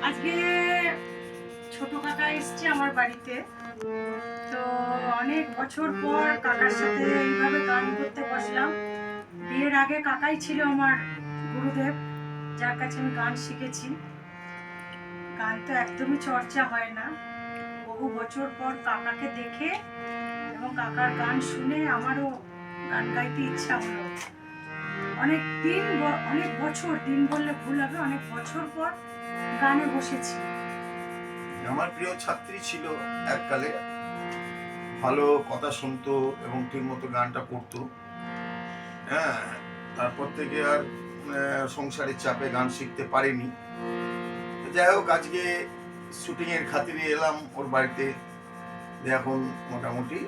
আজকে ছোট কাকা এসছে আমার বাড়িতে। তো অনেক বছর পর কাকার সাথে এইভাবে গান করতে বসলাম। বিয়ের আগে কাকাই ছিল আমার গুরুদেব, যার কাছে আমি গান শিখেছি। গান তো একদমই চর্চা হয় না। বহু বছর পর কাকাকে দেখে এবং কাকার গান শুনে আমারও গান গাইতে ইচ্ছা হলো। অনেক বছর, দিন বললে ভুল হবে, অনেক বছর পর গানে বসেছি। আমার প্রিয় ছাত্রী ছিল এককালে, ভালো কথা শুনতো এবং ঠিক মতো গানটা করতো। হ্যাঁ, তারপর থেকে আর সংসারের চাপে গান শিখতে পারিনি। যাই হোক, আজকে শুটিং এর খাতিরে এলাম ওর বাড়িতে। এখন মোটামুটি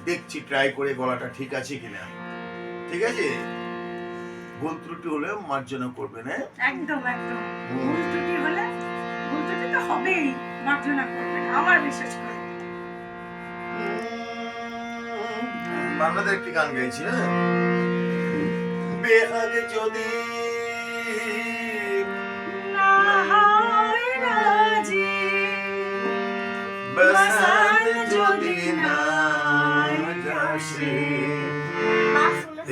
দেখছি ট্রাই করে গলাটা ঠিক আছে কিনা। ঠিক আছে, ভুল ত্রুটি হলে মার্জনা করবেন। একদম একদম, ভুল ত্রুটি হলে ভুল ত্রুটি তো হবেই, মার্জনা করবেন আমার বিশেষ করে। বাংলাদেশ একটি গান গাইছি। বেহাগ যদি না হয় রাজি, বসন্ত যদি না আসে,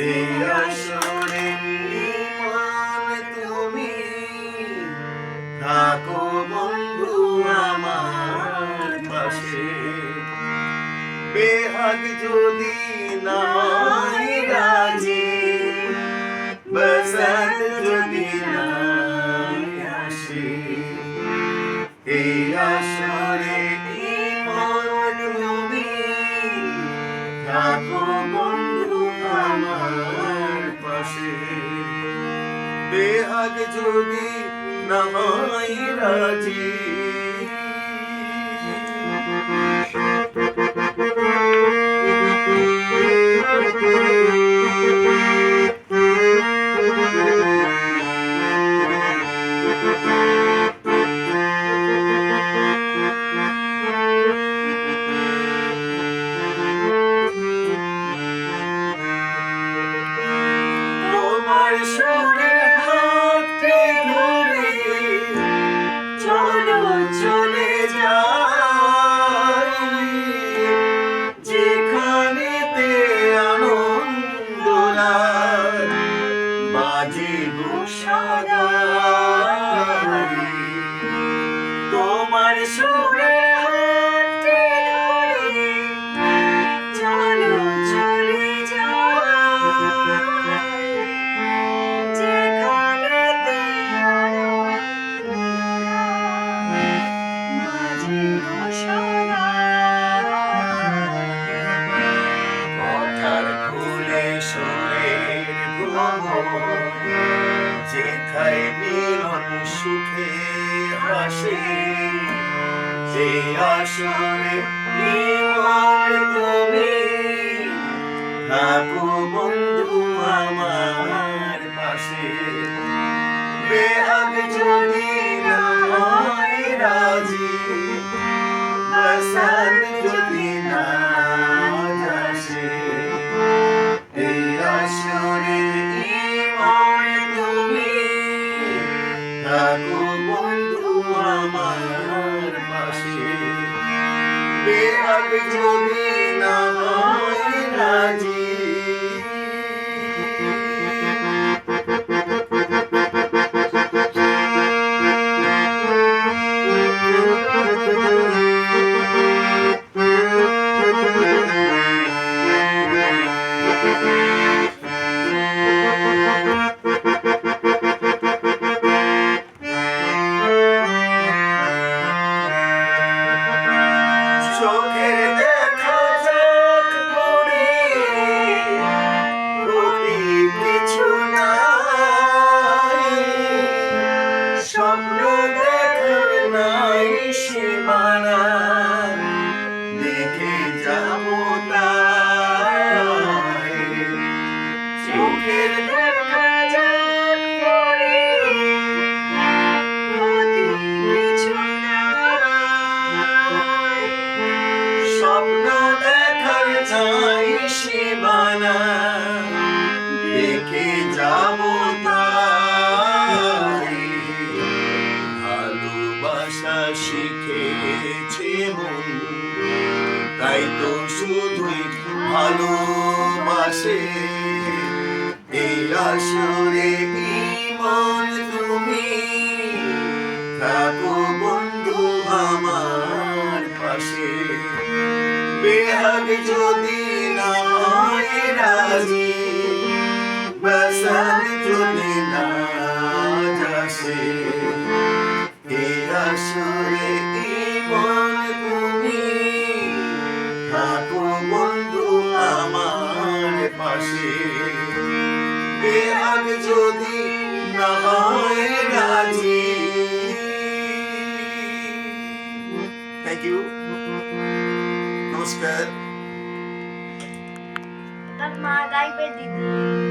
এই আসরে ইমান তুমি থাকো বন্ধু আমার পাশে। বেহাগ যদি না রাজি, বসন্ত যদি না আসে, এই আসরে ইমান তুমি থাকো বন্ধু আমার পাশে। বেহাগ যদি না রাজি। তোমার সুরে হাতে ধরে চলো চলে যাই, যেখানেতে আনন্দ বাজে গো সদাই। তোমার সুরে হাতে ধরে চলো চলে যাই, যেখানেতে আনন্দ বাজে গো সদাই। কথার খুলে সুরের ভ্রমর, যেথায় মিলন সুখে হাসে, যে আসরে ইমান তুমি থাকো বন্ধু আমার পাশে। বেহাগ যদি না হয় রাজি, বসন্ত যদি না আসে, এই আসরে ইমান তুমি থাকো বন্ধু আমার পাশে। বেহাগ যদি না হয় রাজি। চোখের দেখা যাক পড়ে ক্ষতি কিছু নাই, স্বপ্ন দেখার নাই সীমানা, দেখে যাবো তাই। চোখের দেখা যাক পড়ে ক্ষতি কিছু নাই, স্বপ্ন দেখার নাই সীমানা, দেখে যাবো তাই। ভালোবাসা পাশে এই আসরে মন তুমি থাকো বন্ধু আমার পাশে বেহাগ যদি না হয় রাজি বসন যদি না যাসে এই আসরে মন তুমি থাকো বন্ধু আমার পাশে বেহাগ যদি না হয় রাজি। থ্যাংক ইউ, নমস্কার। তার মা গাইবে দিদি।